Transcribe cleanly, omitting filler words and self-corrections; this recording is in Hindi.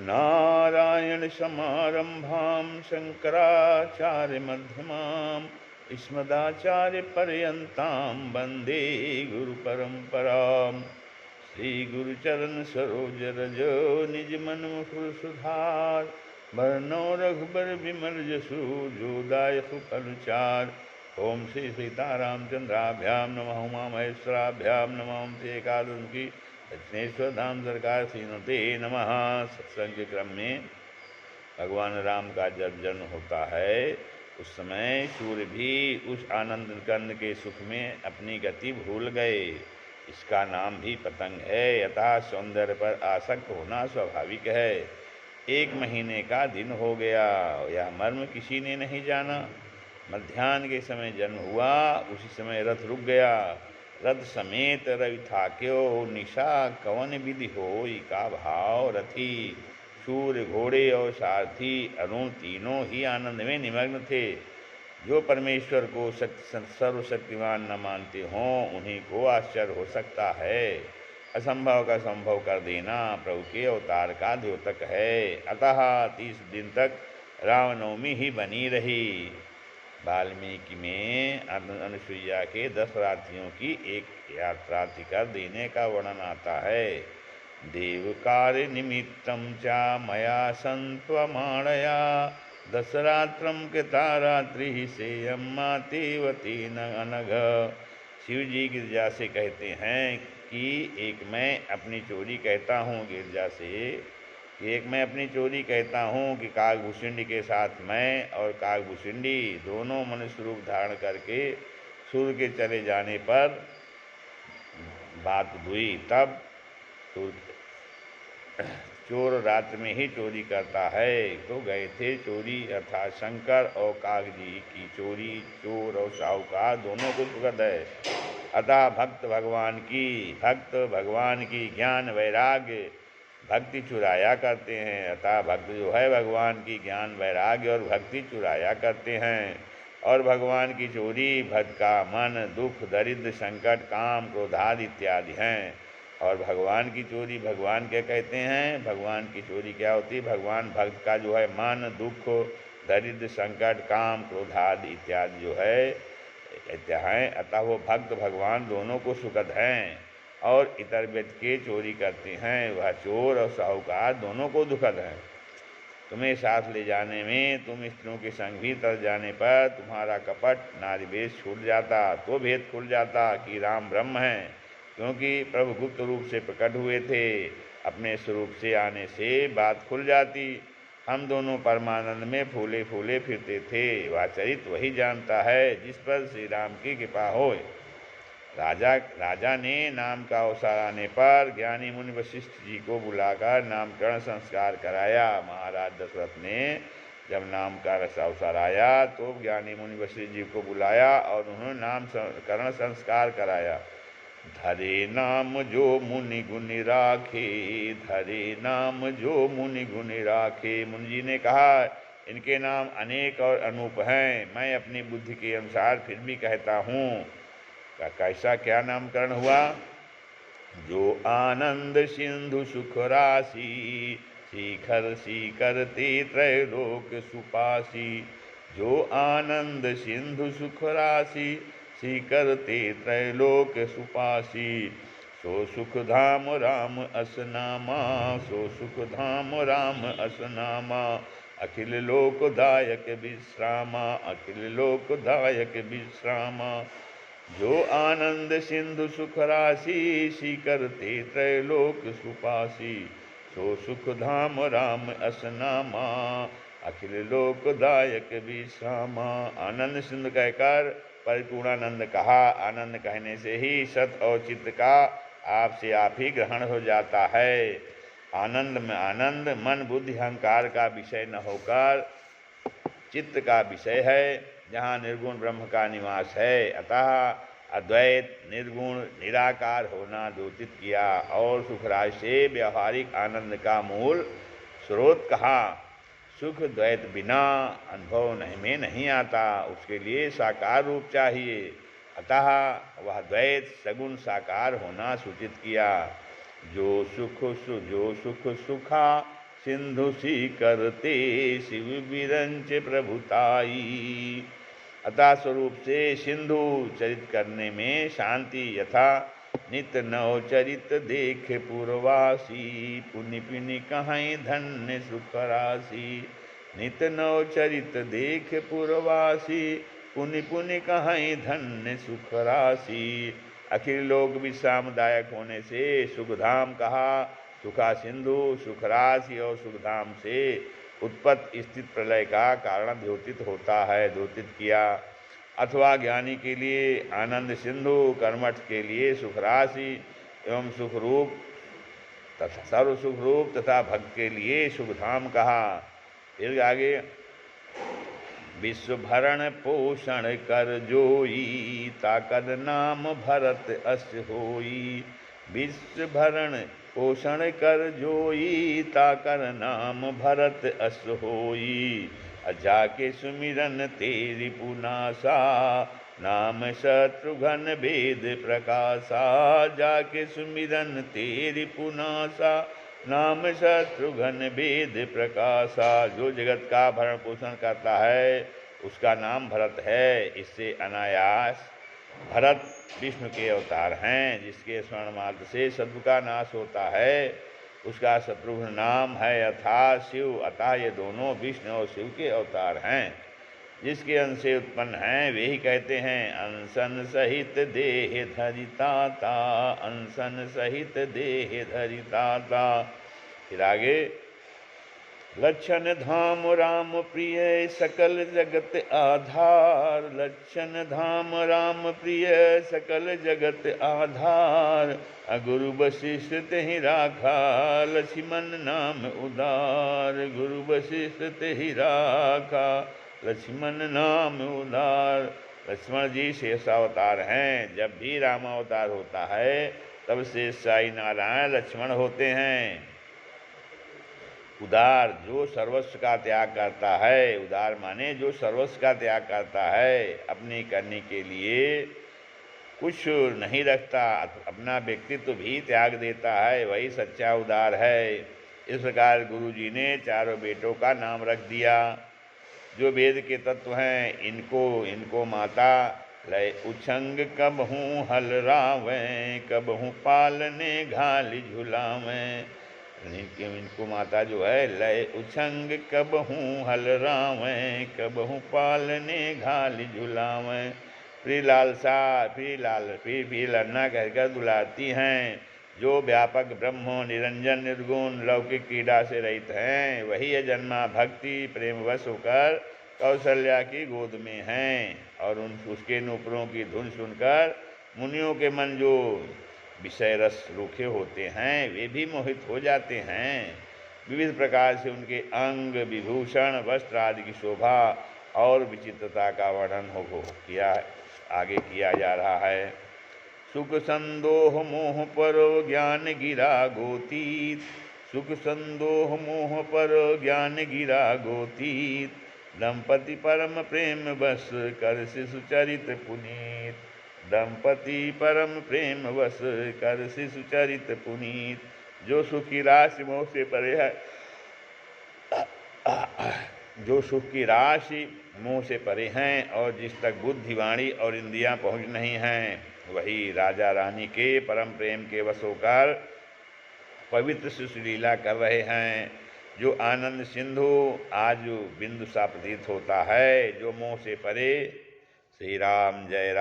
नारायण समारंभां शंकराचार्य मध्यमाम् अस्मदाचार्य पर्यन्तां वन्दे गुरु परंपराम्। श्री गुरुचरण सरोज रज निज मन मुकुर सुधार बरनौ रघुबर विमल जसु जो दायक फलचार। ओम श्री सीतारामचंद्राभ्याम नमः उमा महेश्वराभ्याम नमः श्री एकादशी दक्षिणेश्वर धाम सरकार श्रीमते नमः। सत्संग के क्रम में भगवान राम का जब जन्म होता है उस समय सूर्य भी उस आनंद कंद के सुख में अपनी गति भूल गए। इसका नाम भी पतंग है। यथा सौंदर्य पर आसक्त होना स्वाभाविक है। 1 महीने का दिन हो गया, यह मर्म किसी ने नहीं जाना। मध्याह्न के समय जन्म हुआ, उसी समय रथ रुक गया। रथ समेत रवि थाक्यो, निशा कवन विधि होई का भाव रथी। सूर्य घोड़े और सारथी अरुण तीनों ही आनंद में निमग्न थे। जो परमेश्वर को सर्वशक्तिमान न मानते हों उन्हीं को आश्चर्य हो सकता है। असंभव का संभव कर देना प्रभु के अवतार का द्योतक है। अतः 30 दिन तक रामनवमी ही बनी रही। वाल्मीकि में अनुसुईया के 10 रात्रियों की एक यात्रा कर देने का वर्णन आता है। देव कार्य निमित्तं च मया संत्वमाणया 10 रात्रं कृता रात्रि से अम्मा तेवती न अनघ। शिव जी गिरजा से कहते हैं कि एक मैं अपनी चोरी कहता हूँ गिरजा से कि एक मैं अपनी चोरी कहता हूँ कि काकभूषुंडी के साथ मैं और काकभूषुंडी दोनों मनुष्य रूप धारण करके सूर्य के चले जाने पर बात हुई। तब चोर रात्र में ही चोरी करता है। तो गए थे चोरी अर्थात शंकर और काग जी की चोरी। चोर और साहूकार दोनों को सुगत है। अतः भक्त भगवान की ज्ञान वैराग्य भक्ति चुराया करते हैं। अतः भक्त जो है भगवान की ज्ञान वैराग्य और भक्ति चुराया करते हैं। और भगवान की चोरी भक्त का मन दुख दरिद्र संकट काम क्रोधाद इत्यादि हैं। और भगवान की चोरी भगवान क्या कहते हैं? भगवान की चोरी क्या होती है? भगवान भक्त का जो है मन दुख दरिद्र संकट काम क्रोधाद इत्यादि जो है अतः वो भक्त भगवान दोनों को सुखद हैं। और इतर व्यक्ति के चोरी करते हैं वह चोर और साहूकार दोनों को दुखद हैं। तुम्हें साथ ले जाने में तुम स्त्रियों के संग भी तर जाने पर तुम्हारा कपट नारी वेश छूट जाता तो भेद खुल जाता कि राम ब्रह्म हैं। क्योंकि प्रभु गुप्त रूप से प्रकट हुए थे, अपने स्वरूप से आने से बात खुल जाती। हम दोनों परमानंद में फूले फूले फिरते थे। वह चरित्र वही जानता है जिस पर श्री राम की कृपा हो। राजा ने नाम का अवसर आने पर ज्ञानी मुनि वशिष्ठ जी को बुलाकर नामकरण संस्कार कराया। महाराज दशरथ ने जब नाम का अवसर आया तो ज्ञानी मुनि वशिष्ठ जी को बुलाया और उन्होंने नामकरण संस्कार कराया। धरे नाम जो मुनि गुनि राखे, धरे नाम जो मुनि गुनि राखे। मुनि जी ने कहा इनके नाम अनेक और अनूप हैं, मैं अपनी बुद्धि के अनुसार फिर भी कहता हूँ। कैसा क्या नामकरण हुआ? जो आनंद सिंधु सुख राशि, शिखर शिखर ते त्रैलोक सुपासी। जो आनंद सिंधु सुख राशि, शिखर ते त्रैलोक सुपासी। सो सुख धाम राम असनामा, सो सुख धाम राम असनामा। अखिल लोकदायक विश्रामा, अखिल लोकदायक विश्रामा। जो आनंद सिंधु सुख राशि, शिखर ते त्रैलोक सुपासी। सो सुख धाम राम असनामा, अखिल लोकदायक विश्रामा। आनंद सिंधु कहकर परिपूर्णानंद कहा। आनंद कहने से ही सत और चित्त का आपसे आप ही ग्रहण हो जाता है। आनंद में आनंद मन बुद्धि अहंकार का विषय न होकर चित्त का विषय है, जहाँ निर्गुण ब्रह्म का निवास है। अतः अद्वैत निर्गुण निराकार होना द्योतित किया और सुखराज से व्यवहारिक आनंद का मूल स्रोत कहा। सुख द्वैत बिना अनुभव में नहीं आता, उसके लिए साकार रूप चाहिए। अतः वह द्वैत सगुण साकार होना सूचित किया। जो सुख सुखा सिंधु सी करते शिव बिरंच प्रभुताई। अतः स्वरूप से सिंधु चरित करने में शांति यथा नित नव चरित देख पूर्वासी। पुनि पुनि कहीं धन्य सुख राशि। नित नव चरित देख पूर्वासी। पुनि पुनि कहीं धन्य सुख राशि। अखिल लोक विश्रामदायक होने से सुखधाम कहा। सुखा सिंधु सुख राशि और सुखधाम से उत्पत्ति स्थित प्रलय का कारण द्योतित होता है, द्योतित किया। अथवा ज्ञानी के लिए आनंद सिंधु, कर्मठ के लिए सुख राशि एवं सुखरूप तथा सर्व सुखरूप तथा भक्त के लिए सुखधाम कहा। फिर आगे विश्व भरण पोषण कर जोई ताकद नाम भरत अस होई। विश्व भरण पोषण कर जोई ताकर नाम भरत अस होई। जाके सुमिरन तेरी पुनासा नाम शत्रुघ्न वेद प्रकाशा। जाके सुमिरन तेरी पुनासा नाम शत्रुघ्न वेद प्रकाशा। जो जगत का भरण पोषण करता है उसका नाम भरत है। इससे अनायास भरत विष्णु के अवतार हैं। जिसके स्मरण मात्र से शत्रु का नाश होता है उसका शत्रुघ्न नाम है अर्थात शिव। अतः ये दोनों विष्णु और शिव के अवतार हैं। जिसके अंश से उत्पन्न हैं वे ही कहते हैं अंसन सहित देह धरिताता। अंसन सहित देह धरिताता। फिर आगे लक्षण धाम राम प्रिय सकल जगत आधार। लक्षण धाम राम प्रिय सकल जगत आधार। गुरु वशिष्ठ तेहि राखा लक्ष्मण नाम उदार। गुरु वशिष्ठ तेहि राखा लक्ष्मण नाम उदार। लक्ष्मण जी शेषावतार हैं। जब भी रामावतार होता है तब शेष साई नारायण लक्ष्मण होते हैं। उदार जो सर्वस्व का त्याग करता है। उदार माने जो सर्वस्व का त्याग करता है, अपनी करने के लिए कुछ नहीं रखता, अपना व्यक्तित्व भी त्याग देता है, वही सच्चा उदार है। इस प्रकार गुरु जी ने चारों बेटों का नाम रख दिया। जो वेद के तत्व हैं इनको माता लय उछंग कब हूँ हल रावें। कब हूँ पालने घाल झुलावें। इनको माता जो है लय उछंग कब हूँ हल रावें। कब हूँ पालने घाल झुलावें। प्रिय लालसा प्रिय लन्ना कहकर दुलारती हैं। जो व्यापक ब्रह्म निरंजन निर्गुण लौकिक क्रीड़ा से रहित हैं वही जन्मा भक्ति प्रेमवश होकर कौशल्या की गोद में हैं। और उसके नूपुरों की धुन सुनकर मुनियों के मन जो विषय रस रूखे होते हैं वे भी मोहित हो जाते हैं। विविध प्रकार से उनके अंग विभूषण वस्त्र आदि की शोभा और विचित्रता का वर्णन आगे किया जा रहा है। सुख संदोह मोह पर ज्ञान गिरा गोतीत। सुख संदोह मोह पर ज्ञान गिरा गोतीत। दंपति परम प्रेम बस कर शिशु चरित पुनीत। दंपति परम प्रेम वश कर शिशु चरित पुनीत। जो सुख की राशि मोह से परे है, जो सुख की राशि मोह से परे हैं और जिस तक बुद्धि वाणी और इंद्रियां पहुँच नहीं हैं वही राजा रानी के परम प्रेम के वश होकर पवित्र शिशु लीला कर रहे हैं। जो आनंद सिंधु आज बिंदु सा प्रतीत होता है, जो मोह से परे। श्री राम जय